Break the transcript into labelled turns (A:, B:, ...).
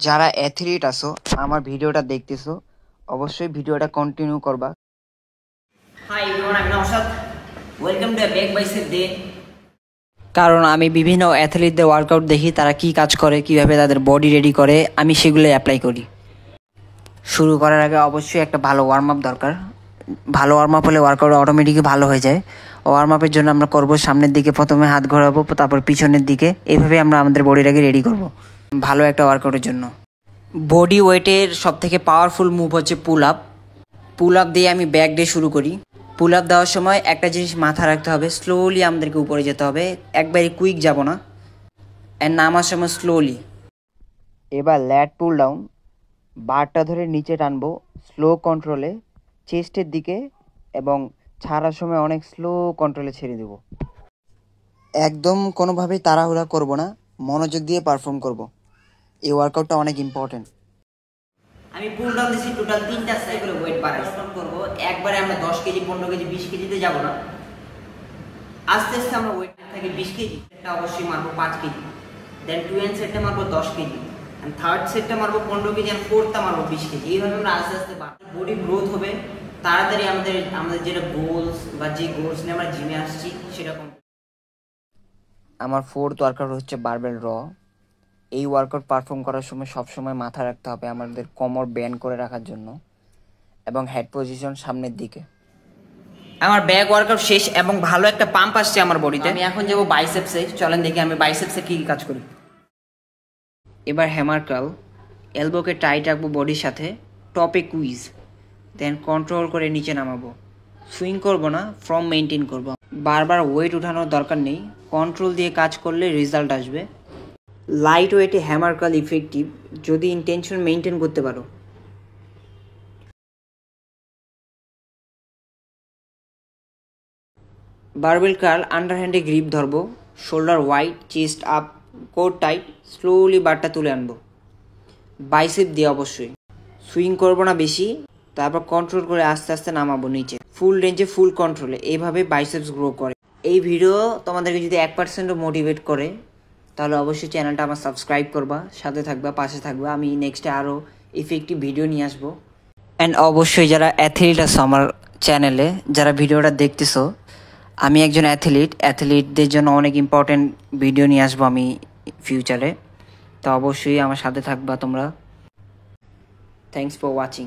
A: যারা অ্যাথলিট আছো আমার ভিডিওটা দেখতেছো অবশ্যই ভিডিওটা কন্টিনিউ করবা।
B: Hi everyone, I'm Naushad. Welcome to a Back Bicep Day.
C: কারণ আমি বিভিন্ন অ্যাথলিটদের ওয়ার্কআউট দেখি, তারা কি কাজ করে, কিভাবে তাদের বডি রেডি করে, আমি সেগুলো অ্যাপ্লাই করি। শুরু করার আগে অবশ্যই একটা ভালো ওয়ার্ম আপ দরকার। ভালো ওয়ার্ম আপ হলে ওয়ার্কআউট অটোমেটিকই ভালো হয়ে যায়। ওয়ার্ম আপের জন্য আমরা করব সামনের দিকে প্রথমে হাত ঘোরাবো, তারপর পিছনের দিকে, এইভাবে আমরা আমাদের বডিটাকে রেডি করব ভালো একটা ওয়ার্কআউটের জন্য। বডি ওয়েটের সবথেকে পাওয়ারফুল মুভ হচ্ছে পুল আপ। পুল আপ দিয়ে আমি ব্যাক ডে শুরু করি। পুল আপ দেওয়ার সময় একটা জিনিস মাথায় রাখতে হবে, স্লোলি আমাদেরকে উপরে যেতে হবে, একবারে কুইক যাব না, আর নামার সময় স্লোলি।
A: এবার ল্যাট পুল ডাউন, বারটা ধরে নিচে টানবো স্লো কন্ট্রোলে চেস্টের দিকে, এবং ছাড়ার সময় অনেক স্লো কন্ট্রোলে ছেড়ে দেব। একদম কোনোভাবেই তাড়াহুড়া করব না, মনোযোগ দিয়ে পারফর্ম করব। এই ওয়ার্কআউটটা অনেক ইম্পর্টেন্ট।
B: আমি পুল ডাউন দিছি টোটাল 3টা সাইকেলে ওয়েট বাড়াই করব। একবারে আমরা 10 কেজি 15 কেজি 20 কেজিতে যাব না, আস্তে আস্তে আমরা ওয়েট থেকে 20 কেজি এটা অবশ্যই মারবো 5 কেজি, দেন 2 এন্ড সেটটা মারবো 10 কেজি, এন্ড থার্ড সেটটা মারবো 15 কেজি, এন্ড ফোর্থটা মারবো 20 কেজি। এইভাবে আমরা আস্তে আস্তে বডি গ্রোথ হবে, তাড়াতাড়ি আমাদের যেটা গোলস বা যে গোলস নিয়ে আমরা জিমে আসছি সেটা
A: আমার ফোর্থ ওয়ার্কআউট হচ্ছে বারবেল র। এই ওয়ার্কআউট পারফর্ম করার সময় সবসময় মাথায় রাখতে হবে আমাদের কোমর ব্যান্ড করে রাখার জন্য এবং হেড পজিশন সামনের দিকে।
B: আমার ব্যাক ওয়ার্কআউট শেষ এবং ভালো একটা পাম্প আসছে আমার বডিতে। আমি এখন যাবো বাইসেপসে, চলেন দেখি আমি বাইসেপসে কি কাজ করি।
C: এবার হ্যামার কার্ল, এলবোকে টাইট রাখবো বডির সাথে, টপে কুইজ, দেন কন্ট্রোল করে নিচে নামাবো। সুইং করব না, ফর্ম মেনটেন করব। বারবার ওয়েট উঠানোর দরকার নেই, কন্ট্রোল দিয়ে কাজ করলে রেজাল্ট আসবে। লাইট ওয়েটে হ্যামার কার্ল ইফেক্টিভ যদি ইন্টেনশন মেনটেন করতে পারো। বারবেল কার্ল আন্ডারহ্যান্ডে গ্রিপ ধরবো, shoulder wide, chest up, core tight, slowly বারটা তুলে আনবো। বাইসেপ দিয়ে অবশ্যই সুইং করবো না বেশি, তারপর কন্ট্রোল করে আস্তে আস্তে নামাবো নিচে, ফুল রেঞ্জে ফুল কন্ট্রোলে। এইভাবে বাইসেপস গ্রো করে। এই ভিডিও তোমাদেরকে যদি 1%ও মোটিভেট করে তাহলে অবশ্যই চ্যানেলটা আমার সাবস্ক্রাইব করবা, সাথে থাকবা, পাশে থাকবা। আমি নেক্সটে আরও ইফেক্টিভ ভিডিও নিয়ে আসবো। অ্যান্ড অবশ্যই যারা অ্যাথলিট আছো আমার চ্যানেলে, যারা ভিডিওটা দেখতেছো, আমি একজন অ্যাথলিটদের জন্য অনেক ইম্পর্টেন্ট ভিডিও নিয়ে আসবো আমি ফিউচারে। তো অবশ্যই আমার সাথে থাকবা তোমরা। Thanks for watching.